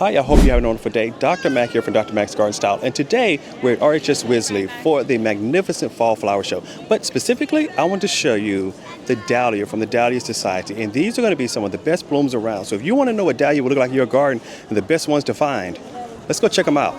Hi, I hope you have a wonderful day. Dr. Mack here from Dr. Mack's Garden Style, and today we're at RHS Wisley for the magnificent Fall Flower Show. But specifically, I want to show you the dahlia from the Dahlia Society, and these are going to be some of the best blooms around. So if you want to know what dahlia will look like in your garden and the best ones to find, let's go check them out.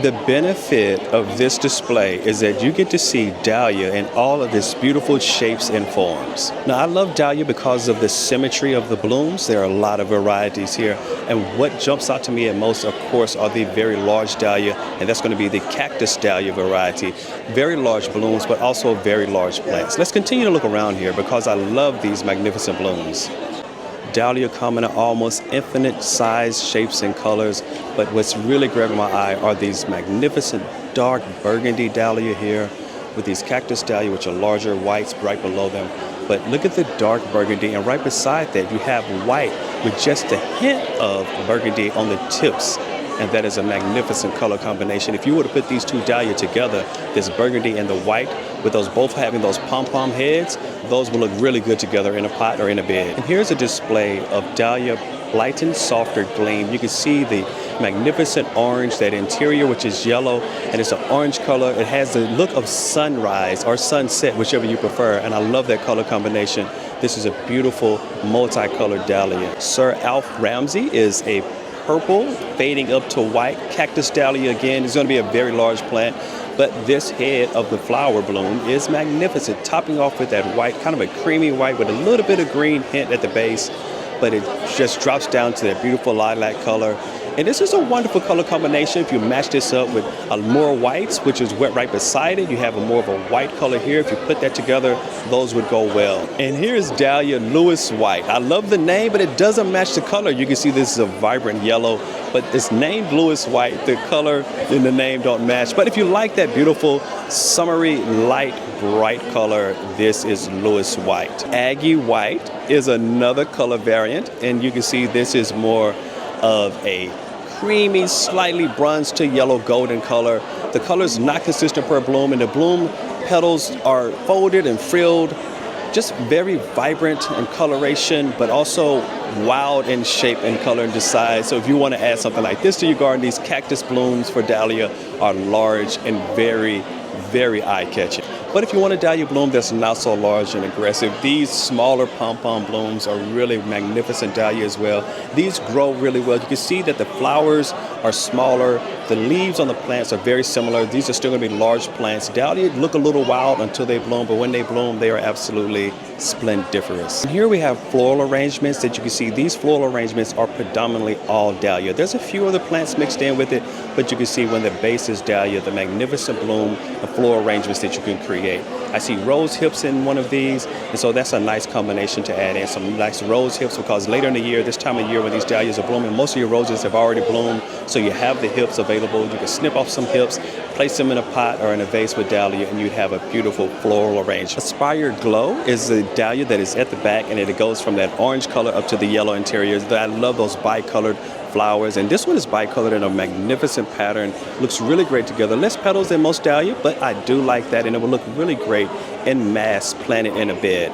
The benefit of this display is that you get to see dahlia in all of its beautiful shapes and forms. Now, I love dahlia because of the symmetry of the blooms. There are a lot of varieties here, and what jumps out to me at most, of course, are the very large dahlia, and that's going to be the cactus dahlia variety. Very large blooms, but also very large plants. Let's continue to look around here because I love these magnificent blooms. Dahlia come in almost infinite size, shapes, and colors, but what's really grabbing my eye are these magnificent dark burgundy dahlia here with these cactus dahlia, which are larger, whites right below them. But look at the dark burgundy, and right beside that you have white with just a hint of burgundy on the tips. And that is a magnificent color combination. If you were to put these two dahlia together, this burgundy and the white, with those both having those pom-pom heads, those will look really good together in a pot or in a bed. And here's a display of Dahlia Lightened Softer Gleam. You can see the magnificent orange, that interior which is yellow, and it's an orange color. It has the look of sunrise or sunset, whichever you prefer, and I love that color combination. This is a beautiful multicolored dahlia. Sir Alf Ramsey is a purple fading up to white cactus dahlia. Again, it's going to be a very large plant, but this head of the flower bloom is magnificent, topping off with that white, kind of a creamy white with a little bit of green hint at the base, but it just drops down to that beautiful lilac color. And this is a wonderful color combination. If you match this up with more whites, which is wet right beside it, you have a more of a white color here. If you put that together, those would go well. And here's Dahlia Lewis White. I love the name, but it doesn't match the color. You can see this is a vibrant yellow, but it's named Lewis White. The color and the name don't match. But if you like that beautiful, summery, light, bright color, this is Lewis White. Aggie White is another color variant, and you can see this is more of a creamy, slightly bronze to yellow golden color. The color is not consistent per bloom, and the bloom petals are folded and frilled, just very vibrant in coloration, but also wild in shape and color and size. So if you want to add something like this to your garden, these cactus blooms for dahlia are large and very, very eye-catching. But if you want a dahlia bloom that's not so large and aggressive, these smaller pom-pom blooms are really magnificent dahlia as well. These grow really well. You can see that the flowers are smaller. The leaves on the plants are very similar. These are still going to be large plants. Dahlia look a little wild until they bloom, but when they bloom, they are absolutely splendiferous. And here we have floral arrangements that you can see. These floral arrangements are predominantly all dahlia. There's a few other plants mixed in with it, but you can see when the base is dahlia, the magnificent bloom and floral arrangements that you can create. I see rose hips in one of these, and so that's a nice combination to add in, some nice rose hips, because later in the year, this time of year when these dahlias are blooming, most of your roses have already bloomed, so you have the hips available. You can snip off some hips, place them in a pot or in a vase with dahlia, and you'd have a beautiful floral arrangement. Aspired Glow is a dahlia that is at the back, and it goes from that orange color up to the yellow interior. I love those bicolored flowers, and this one is bicolored in a magnificent pattern. Looks really great together. Less petals than most dahlia, but I do like that, and it will look really great in mass planted in a bed.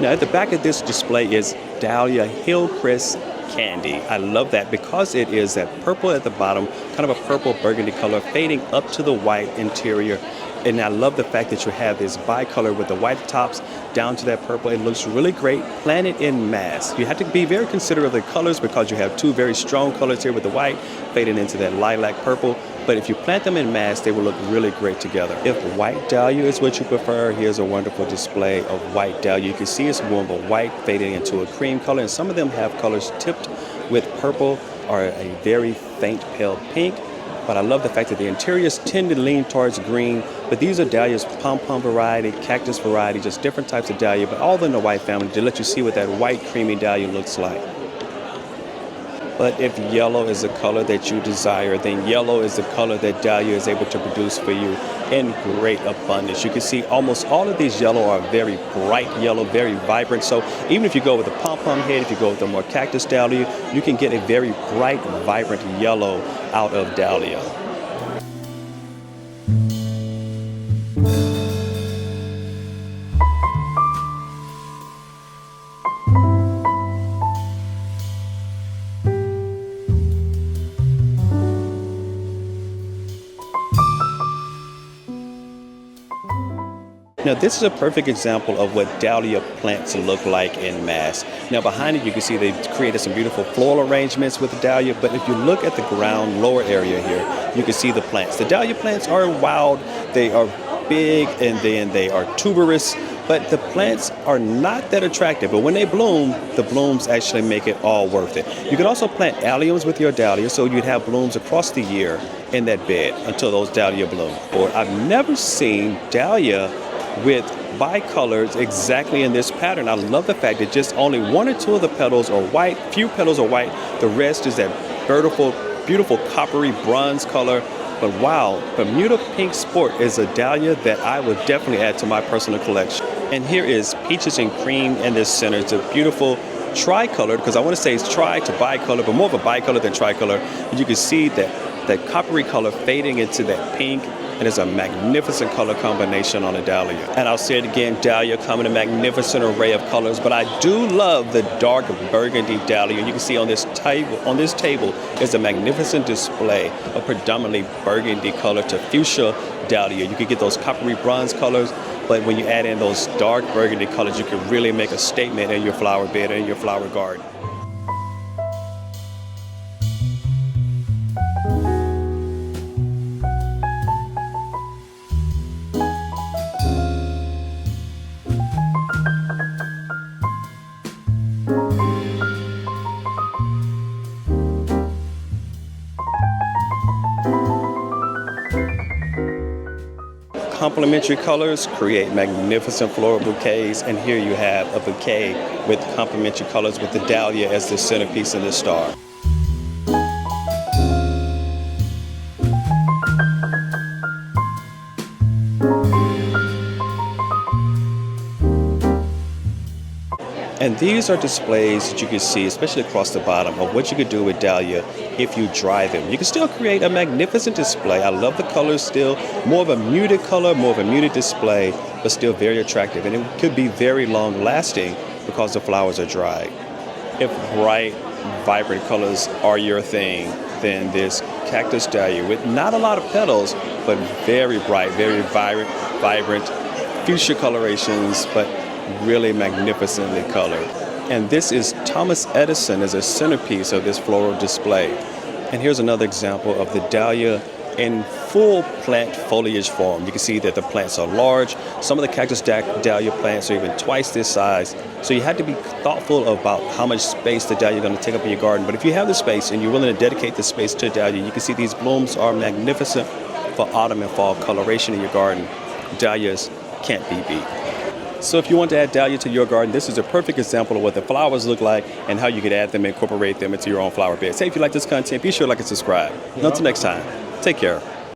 Now at the back of this display is Dahlia Hillcrest Candy. I love that because it is that purple at the bottom, kind of a purple burgundy color fading up to the white interior. And I love the fact that you have this bicolor with the white tops down to that purple. It looks really great planted in mass. You have to be very considerate of the colors because you have two very strong colors here with the white fading into that lilac purple. But if you plant them in mass, they will look really great together. If white dahlia is what you prefer, here's a wonderful display of white dahlia. You can see it's more of a white fading into a cream color, and some of them have colors tipped with purple or a very faint pale pink. But I love the fact that the interiors tend to lean towards green, but these are dahlias, pom-pom variety, cactus variety, just different types of dahlia, but all in the white family to let you see what that white creamy dahlia looks like. But if yellow is the color that you desire, then yellow is the color that Dahlia is able to produce for you in great abundance. You can see almost all of these yellow are very bright yellow, very vibrant. So even if you go with a pom-pom head, if you go with a more cactus Dahlia, you can get a very bright, vibrant yellow out of Dahlia. Now this is a perfect example of what dahlia plants look like in mass. Now behind it you can see they created some beautiful floral arrangements with the dahlia, but if you look at the ground lower area here, you can see the plants. The dahlia plants are wild, they are big, and then they are tuberous, but the plants are not that attractive. But when they bloom, the blooms actually make it all worth it. You can also plant alliums with your dahlia, so you'd have blooms across the year in that bed until those dahlia bloom. Or I've never seen dahlia with bicolors exactly in this pattern. I love the fact that just only one or two of the petals are white, few petals are white, the rest is that beautiful coppery bronze color. But wow, Bermuda Pink Sport is a dahlia that I would definitely add to my personal collection. And here is peaches and cream in this center. It's a beautiful tricolored, because I want to say it's tri to bicolor, but more of a bicolor than tricolor. And you can see that coppery color fading into that pink, and it's a magnificent color combination on a dahlia. And I'll say it again, dahlia come in a magnificent array of colors, but I do love the dark burgundy dahlia. And you can see on this table is a magnificent display of predominantly burgundy color to fuchsia dahlia. You can get those coppery bronze colors, but when you add in those dark burgundy colors, you can really make a statement in your flower bed and in your flower garden. Complementary colors create magnificent floral bouquets, and here you have a bouquet with complementary colors with the dahlia as the centerpiece and the star. And these are displays that you can see, especially across the bottom, of what you could do with dahlia if you dry them. You can still create a magnificent display. I love the colors still, more of a muted color, more of a muted display, but still very attractive. And it could be very long lasting because the flowers are dry. If bright, vibrant colors are your thing, then this cactus dahlia with not a lot of petals, but very bright, very vibrant fuchsia colorations, but really magnificently colored. And this is Thomas Edison as a centerpiece of this floral display. And here's another example of the dahlia in full plant foliage form. You can see that the plants are large. Some of the cactus dahlia plants are even twice this size. So you have to be thoughtful about how much space the dahlia is going to take up in your garden. But if you have the space and you're willing to dedicate the space to dahlia, you can see these blooms are magnificent for autumn and fall coloration in your garden. Dahlias can't be beat. So if you want to add dahlia to your garden, this is a perfect example of what the flowers look like and how you could add them and incorporate them into your own flower beds. Hey, if you like this content, be sure to like and subscribe. Until next time, take care.